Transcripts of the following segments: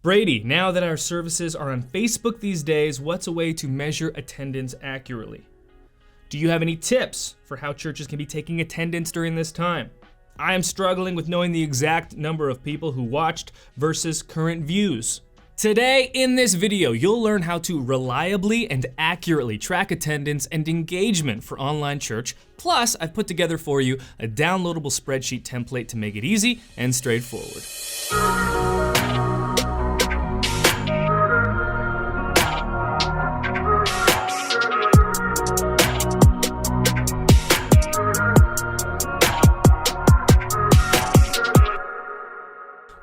Brady, now that our services are on Facebook these days, what's a way to measure attendance accurately? Do you have any tips for how churches can be taking attendance during this time? I am struggling with knowing the exact number of people who watched versus current views. Today, in this video, you'll learn how to reliably and accurately track attendance and engagement for online church. Plus, I've put together for you a downloadable spreadsheet template to make it easy and straightforward.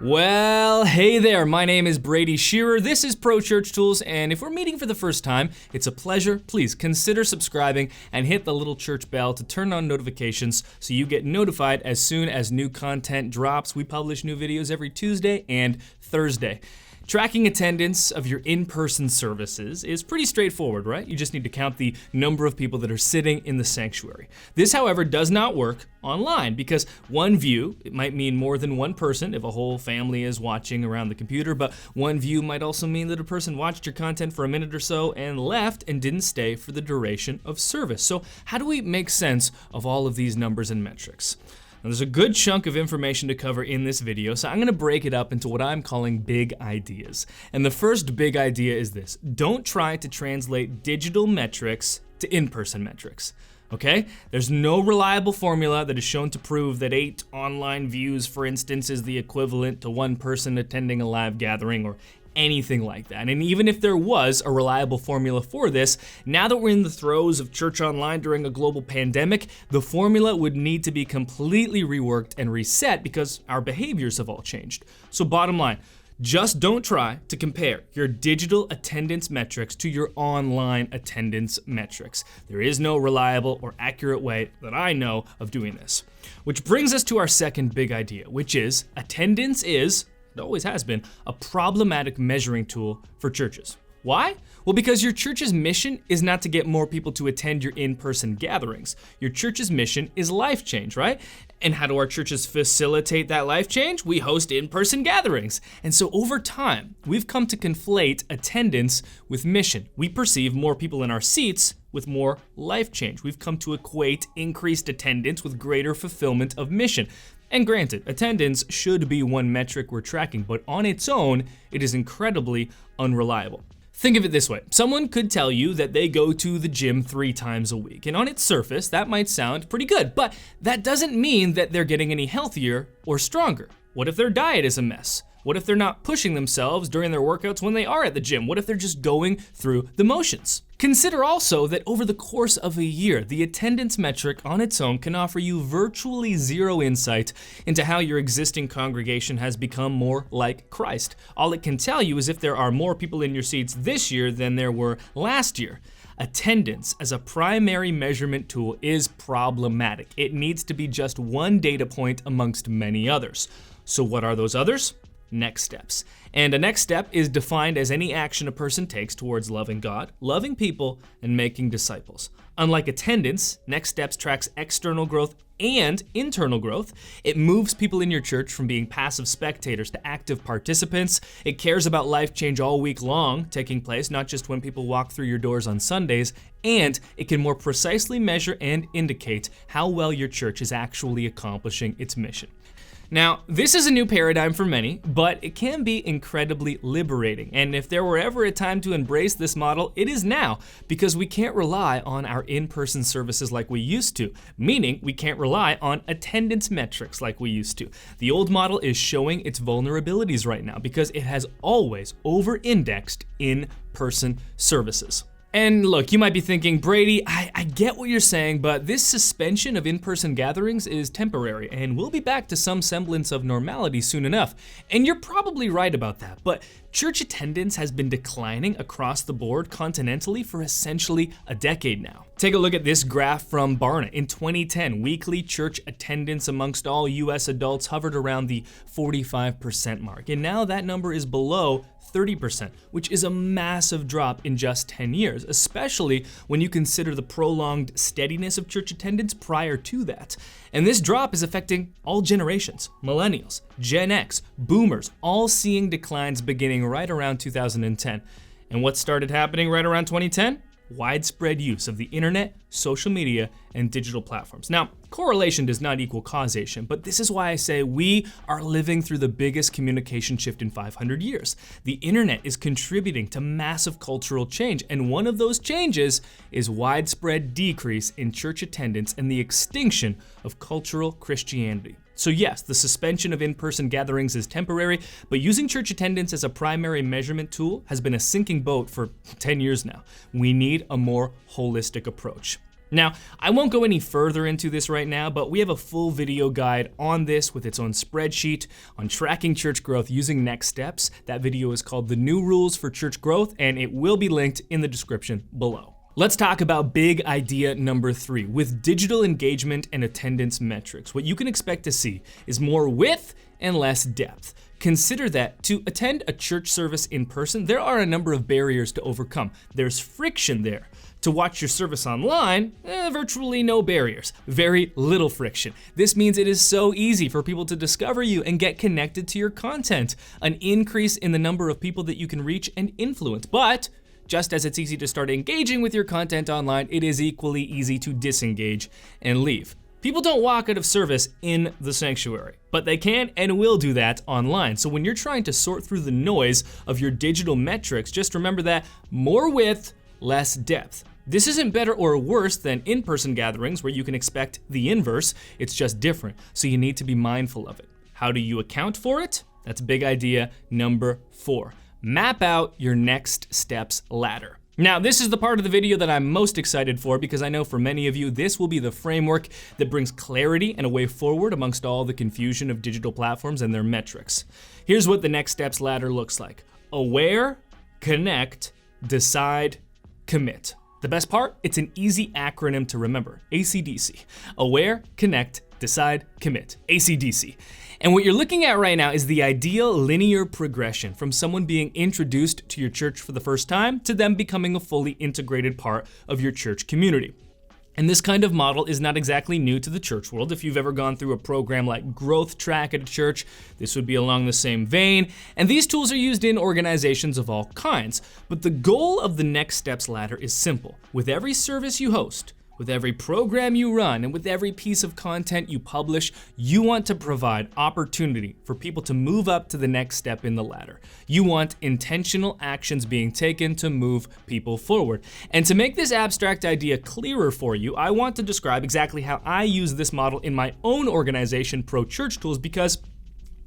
Well, hey there, my name is Brady Shearer, this is Pro Church Tools, and if we're meeting for the first time, it's a pleasure. Please consider subscribing and hit the little church bell to turn on notifications so you get notified as soon as new content drops. We publish new videos every Tuesday and Thursday. Tracking attendance of your in-person services is pretty straightforward, right? You just need to count the number of people that are sitting in the sanctuary. This, however, does not work online because one view, it might mean more than one person if a whole family is watching around the computer, but one view might also mean that a person watched your content for a minute or so and left and didn't stay for the duration of service. So how do we make sense of all of these numbers and metrics? Now, there's a good chunk of information to cover in this video, so I'm going to break it up into what I'm calling big ideas. And the first big idea is this: don't try to translate digital metrics to in-person metrics. Okay? There's no reliable formula that is shown to prove that 8 online views, for instance, is the equivalent to 1 person attending a live gathering or anything like that. And even if there was a reliable formula for this, now that we're in the throes of church online during a global pandemic, the formula would need to be completely reworked and reset because our behaviors have all changed. So bottom line, just don't try to compare your digital attendance metrics to your online attendance metrics. There is no reliable or accurate way that I know of doing this. Which brings us to our second big idea, which is attendance is, it always has been, a problematic measuring tool for churches. Why? Well, because your church's mission is not to get more people to attend your in-person gatherings. Your church's mission is life change, right? And how do our churches facilitate that life change? We host in-person gatherings. And so over time, we've come to conflate attendance with mission. We perceive more people in our seats with more life change. We've come to equate increased attendance with greater fulfillment of mission. And granted, attendance should be one metric we're tracking, but on its own, it is incredibly unreliable. Think of it this way. Someone could tell you that they go to the gym 3 times a week, and on its surface, that might sound pretty good, but that doesn't mean that they're getting any healthier or stronger. What if their diet is a mess? What if they're not pushing themselves during their workouts when they are at the gym? What if they're just going through the motions? Consider also that over the course of a year, the attendance metric on its own can offer you virtually zero insight into how your existing congregation has become more like Christ. All it can tell you is if there are more people in your seats this year than there were last year. Attendance as a primary measurement tool is problematic. It needs to be just one data point amongst many others. So what are those others? Next steps. And a next step is defined as any action a person takes towards loving God, loving people, and making disciples. Unlike attendance, next steps tracks external growth and internal growth. It moves people in your church from being passive spectators to active participants. It cares about life change all week long taking place, not just when people walk through your doors on Sundays. And it can more precisely measure and indicate how well your church is actually accomplishing its mission. Now, this is a new paradigm for many, but it can be incredibly liberating. And if there were ever a time to embrace this model, it is now, because we can't rely on our in-person services like we used to, meaning we can't rely on attendance metrics like we used to. The old model is showing its vulnerabilities right now because it has always over-indexed in-person services. And look, you might be thinking, Brady, I get what you're saying, but this suspension of in-person gatherings is temporary, and we'll be back to some semblance of normality soon enough. And you're probably right about that, but church attendance has been declining across the board continentally for essentially a decade now. Take a look at this graph from Barna. In 2010, weekly church attendance amongst all U.S. adults hovered around the 45% mark, and now that number is below 30%, which is a massive drop in just 10 years, especially when you consider the prolonged steadiness of church attendance prior to that. And this drop is affecting all generations: millennials, Gen X, boomers, all seeing declines beginning right around 2010. And what started happening right around 2010? Widespread use of the internet, social media, and digital platforms. Now, correlation does not equal causation, but this is why I say we are living through the biggest communication shift in 500 years. The internet is contributing to massive cultural change, and one of those changes is widespread decrease in church attendance and the extinction of cultural Christianity. So yes, the suspension of in-person gatherings is temporary, but using church attendance as a primary measurement tool has been a sinking boat for 10 years now. We need a more holistic approach. Now, I won't go any further into this right now, but we have a full video guide on this with its own spreadsheet on tracking church growth using next steps. That video is called The New Rules for Church Growth, and it will be linked in the description below. Let's talk about big idea number 3. With digital engagement and attendance metrics, what you can expect to see is more width and less depth. Consider that to attend a church service in person, there are a number of barriers to overcome. There's friction there. To watch your service online, virtually no barriers, very little friction. This means it is so easy for people to discover you and get connected to your content, an increase in the number of people that you can reach and influence. But just as it's easy to start engaging with your content online, it is equally easy to disengage and leave. People don't walk out of service in the sanctuary, but they can and will do that online. So when you're trying to sort through the noise of your digital metrics, just remember that more width, less depth. This isn't better or worse than in-person gatherings where you can expect the inverse, it's just different, so you need to be mindful of it. How do you account for it? That's big idea number 4. Map out your next steps ladder. Now, this is the part of the video that I'm most excited for because I know for many of you, this will be the framework that brings clarity and a way forward amongst all the confusion of digital platforms and their metrics. Here's what the next steps ladder looks like. Aware, connect, decide, commit. The best part? It's an easy acronym to remember. ACDC. Aware, connect, decide, commit. ACDC. And what you're looking at right now is the ideal linear progression from someone being introduced to your church for the first time to them becoming a fully integrated part of your church community. And this kind of model is not exactly new to the church world. If you've ever gone through a program like Growth Track at a church, this would be along the same vein. And these tools are used in organizations of all kinds. But the goal of the Next Steps ladder is simple. With every service you host, with every program you run, and with every piece of content you publish, you want to provide opportunity for people to move up to the next step in the ladder. You want intentional actions being taken to move people forward. And to make this abstract idea clearer for you, I want to describe exactly how I use this model in my own organization, Pro Church Tools, because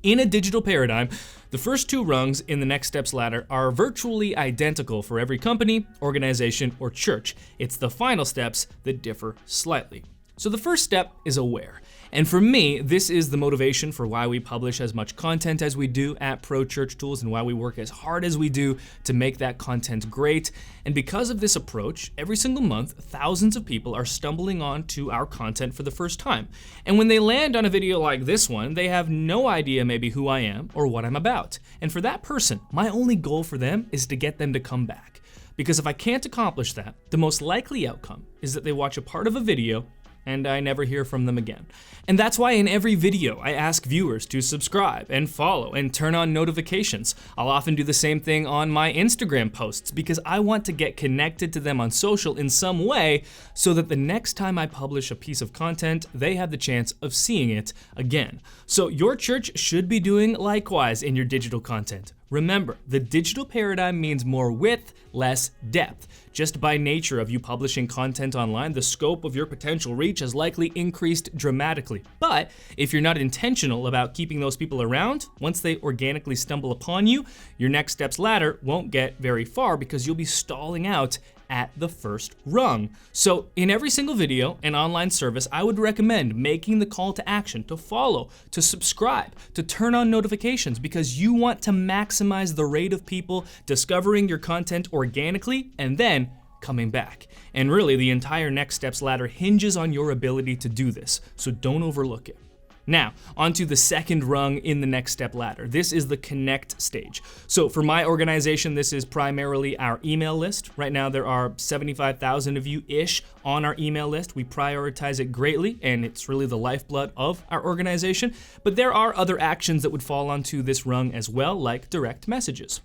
in a digital paradigm, the first 2 rungs in the Next Steps ladder are virtually identical for every company, organization, or church. It's the final steps that differ slightly. So the first step is aware. And for me, this is the motivation for why we publish as much content as we do at Pro Church Tools and why we work as hard as we do to make that content great. And because of this approach, every single month, thousands of people are stumbling onto our content for the first time. And when they land on a video like this one, they have no idea maybe who I am or what I'm about. And for that person, my only goal for them is to get them to come back. Because if I can't accomplish that, the most likely outcome is that they watch a part of a video and I never hear from them again. And that's why in every video, I ask viewers to subscribe and follow and turn on notifications. I'll often do the same thing on my Instagram posts because I want to get connected to them on social in some way so that the next time I publish a piece of content, they have the chance of seeing it again. So your church should be doing likewise in your digital content. Remember, the digital paradigm means more width, less depth. Just by nature of you publishing content online, the scope of your potential reach has likely increased dramatically. But if you're not intentional about keeping those people around, once they organically stumble upon you, your next steps ladder won't get very far because you'll be stalling out at the first rung. So in every single video and online service, I would recommend making the call to action, to follow, to subscribe, to turn on notifications because you want to maximize the rate of people discovering your content organically and then coming back. And really, the entire next steps ladder hinges on your ability to do this, so don't overlook it. Now, onto the second rung in the next step ladder. This is the connect stage. So for my organization, this is primarily our email list. Right now, there are 75,000 of you-ish on our email list. We prioritize it greatly, and it's really the lifeblood of our organization. But there are other actions that would fall onto this rung as well, like direct messages.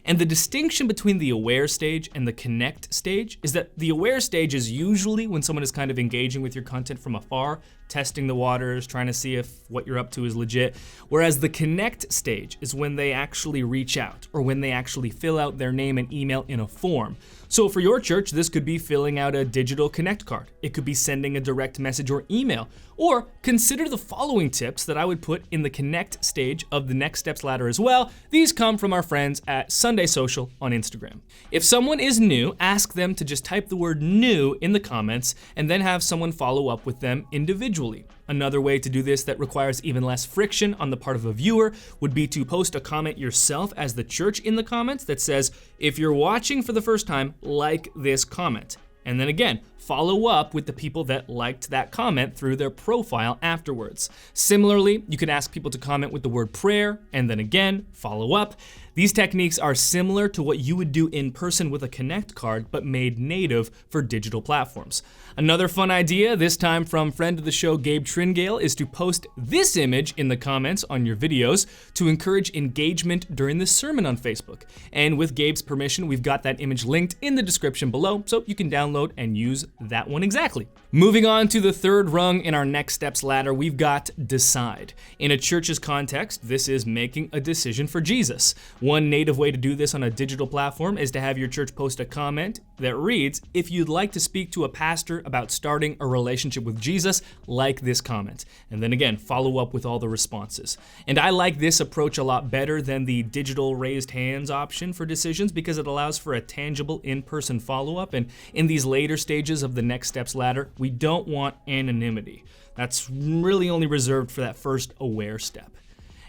And the distinction between the aware stage and the connect stage is that the aware stage is usually when someone is kind of engaging with your content from afar, testing the waters, trying to see if what you're up to is legit. Whereas the connect stage is when they actually reach out or when they actually fill out their name and email in a form. So for your church, this could be filling out a digital connect card. It could be sending a direct message or email. Or consider the following tips that I would put in the connect stage of the next steps ladder as well. These come from our friends at Sunday Social on Instagram. If someone is new, ask them to just type the word new in the comments and then have someone follow up with them individually. Another way to do this that requires even less friction on the part of a viewer would be to post a comment yourself as the church in the comments that says, if you're watching for the first time, like this comment. And then again, follow up with the people that liked that comment through their profile afterwards. Similarly, you can ask people to comment with the word prayer, and then again, follow up. These techniques are similar to what you would do in person with a Connect card, but made native for digital platforms. Another fun idea, this time from friend of the show Gabe Tringale, is to post this image in the comments on your videos to encourage engagement during the sermon on Facebook. And with Gabe's permission, we've got that image linked in the description below, so you can download and use that one exactly. Moving on to the third rung in our next steps ladder, we've got decide. In a church's context, this is making a decision for Jesus. One native way to do this on a digital platform is to have your church post a comment that reads, if you'd like to speak to a pastor about starting a relationship with Jesus, like this comment. And then again, follow up with all the responses. And I like this approach a lot better than the digital raised hands option for decisions because it allows for a tangible in-person follow-up. And in these later stages of the next steps ladder, we don't want anonymity. That's really only reserved for that first aware step.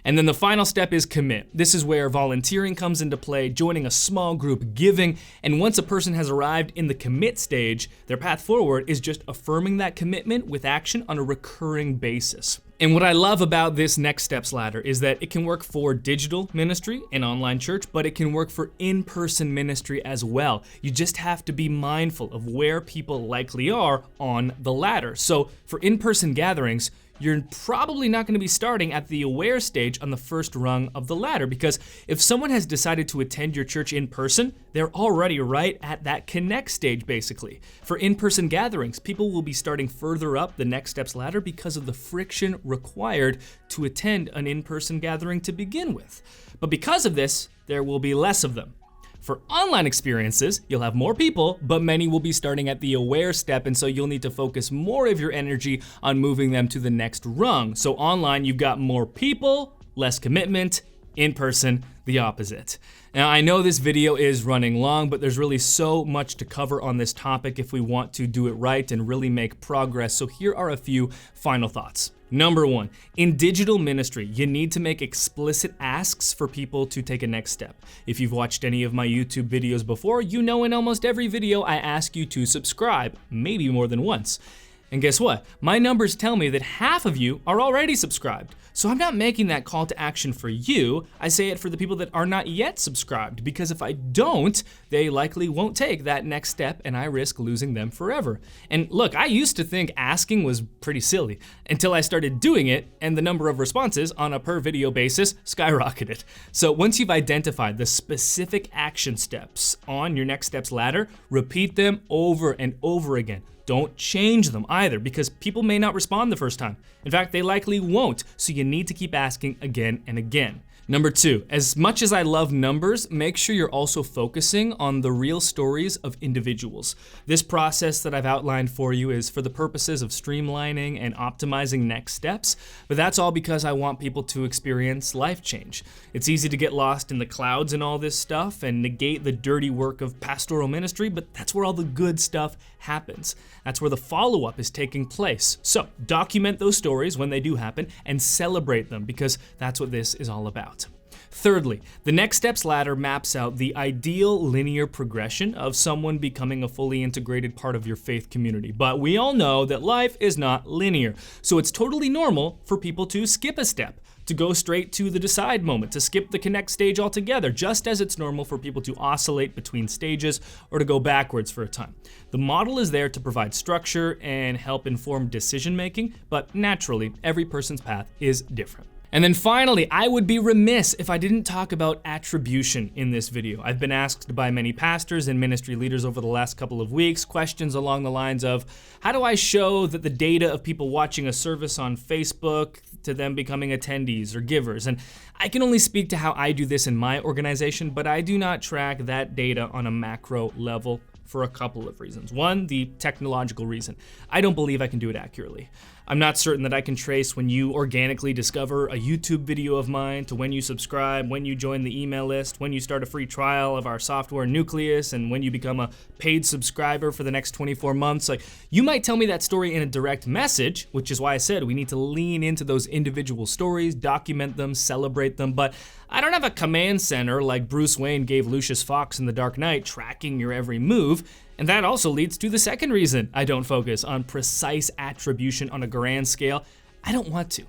And then the final step is commit. This is where volunteering comes into play, joining a small group, giving, and once a person has arrived in the commit stage, their path forward is just affirming that commitment with action on a recurring basis. And what I love about this next steps ladder is that it can work for digital ministry and online church, but it can work for in-person ministry as well. You just have to be mindful of where people likely are on the ladder. So for in-person gatherings, you're probably not going to be starting at the aware stage on the first rung of the ladder, because if someone has decided to attend your church in person, they're already right at that connect stage basically. For in-person gatherings, people will be starting further up the next steps ladder because of the friction required to attend an in-person gathering to begin with. But because of this, there will be less of them. For online experiences, you'll have more people, but many will be starting at the aware step, and so you'll need to focus more of your energy on moving them to the next rung. So online, you've got more people, less commitment. In person, the opposite. Now, I know this video is running long, but there's really so much to cover on this topic if we want to do it right and really make progress. So here are a few final thoughts. Number one, in digital ministry, you need to make explicit asks for people to take a next step. If you've watched any of my YouTube videos before, you know in almost every video I ask you to subscribe, maybe more than once. And guess what? My numbers tell me that half of you are already subscribed. So I'm not making that call to action for you. I say it for the people that are not yet subscribed, because if I don't, they likely won't take that next step and I risk losing them forever. And look, I used to think asking was pretty silly until I started doing it and the number of responses on a per video basis skyrocketed. So once you've identified the specific action steps on your next steps ladder, repeat them over and over again. Don't change them either, because people may not respond the first time. In fact, they likely won't, so you need to keep asking again and again. Number two, as much as I love numbers, make sure you're also focusing on the real stories of individuals. This process that I've outlined for you is for the purposes of streamlining and optimizing next steps, but that's all because I want people to experience life change. It's easy to get lost in the clouds and all this stuff and negate the dirty work of pastoral ministry, but that's where all the good stuff happens. That's where the follow-up is taking place. So document those stories when they do happen and celebrate them, because that's what this is all about. Thirdly, the next steps ladder maps out the ideal linear progression of someone becoming a fully integrated part of your faith community. But we all know that life is not linear, so it's totally normal for people to skip a step, to go straight to the decide moment, to skip the connect stage altogether, just as it's normal for people to oscillate between stages or to go backwards for a time. The model is there to provide structure and help inform decision making, but naturally, every person's path is different. And then finally, I would be remiss if I didn't talk about attribution in this video. I've been asked by many pastors and ministry leaders over the last couple of weeks questions along the lines of, how do I show that the data of people watching a service on Facebook to them becoming attendees or givers? And I can only speak to how I do this in my organization, but I do not track that data on a macro level for a couple of reasons. One, the technological reason. I don't believe I can do it accurately. I'm not certain that I can trace when you organically discover a YouTube video of mine to when you subscribe, when you join the email list, when you start a free trial of our software Nucleus, and when you become a paid subscriber for the next 24 months. Like, you might tell me that story in a direct message, which is why I said we need to lean into those individual stories, document them, celebrate them, but I don't have a command center like Bruce Wayne gave Lucius Fox in The Dark Knight tracking your every move. And that also leads to the second reason I don't focus on precise attribution on a grand scale. I don't want to.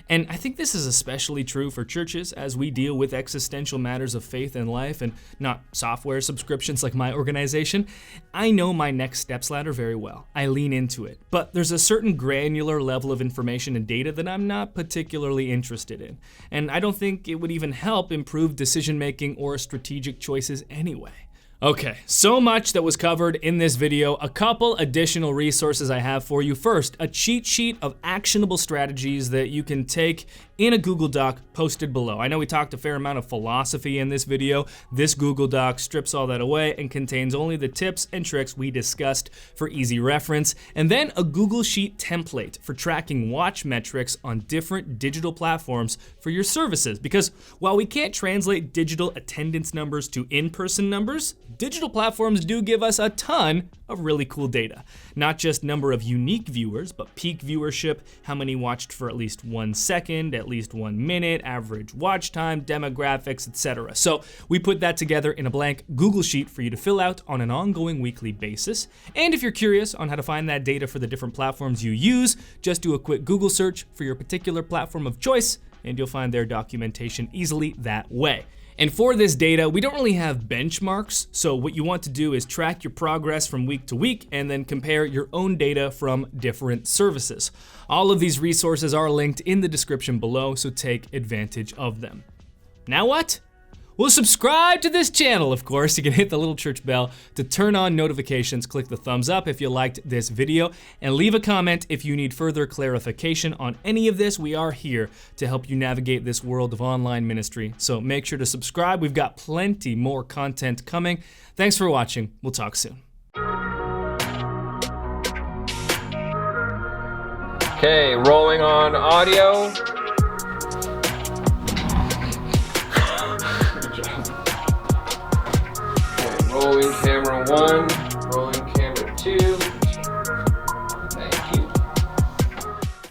And I think this is especially true for churches as we deal with existential matters of faith and life and not software subscriptions like my organization. I know my next steps ladder very well. I lean into it. But there's a certain granular level of information and data that I'm not particularly interested in. And I don't think it would even help improve decision making or strategic choices anyway. Okay, so much that was covered in this video. A couple additional resources I have for you. First, a cheat sheet of actionable strategies that you can take in a Google Doc posted below. I know we talked a fair amount of philosophy in this video. This Google Doc strips all that away and contains only the tips and tricks we discussed for easy reference. And then a Google Sheet template for tracking watch metrics on different digital platforms for your services. Because while we can't translate digital attendance numbers to in-person numbers, digital platforms do give us a ton of really cool data. Not just number of unique viewers, but peak viewership, how many watched for at least 1 second, at least 1 minute, average watch time, demographics, etc. So we put that together in a blank Google Sheet for you to fill out on an ongoing weekly basis. And if you're curious on how to find that data for the different platforms you use, just do a quick Google search for your particular platform of choice, and you'll find their documentation easily that way. And for this data, we don't really have benchmarks, so what you want to do is track your progress from week to week and then compare your own data from different services. All of these resources are linked in the description below, so take advantage of them. Now what? Well, subscribe to this channel, of course. You can hit the little church bell to turn on notifications, click the thumbs up if you liked this video, and leave a comment if you need further clarification on any of this. We are here to help you navigate this world of online ministry, so make sure to subscribe. We've got plenty more content coming. Thanks for watching. We'll talk soon. Okay, rolling on audio. Rolling camera 1.